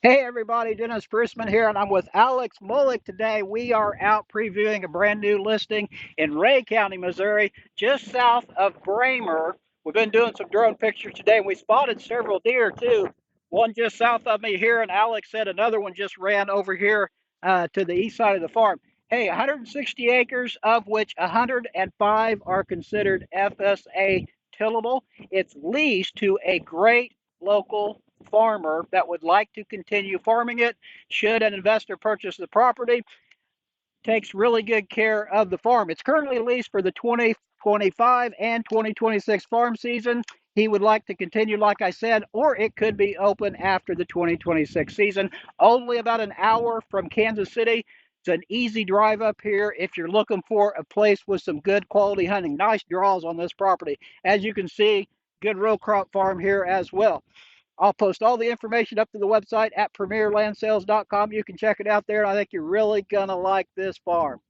Hey everybody, Dennis Brusman here, and I'm with Alex Mullick today. We are out previewing a brand new listing in Ray County, Missouri, just south of Bramer. We've been doing some drone pictures today, and we spotted several deer too. One just south of me here, and Alex said another one just ran over here to the east side of the farm. Hey, 160 acres, of which 105 are considered FSA tillable. It's leased to a great local farmer that would like to continue farming it. Should an investor purchase the property, takes really good care of the farm. It's currently leased for the 2025 and 2026 farm season. He would like to continue, like I said, or it could be open after the 2026 season. Only about an hour from Kansas City. It's an easy drive up here if you're looking for a place with some good quality hunting. Nice draws on this property. As you can see, good row crop farm here as well. I'll post all the information up to the website at premierlandsales.com. You can check it out there, and I think you're really going to like this farm.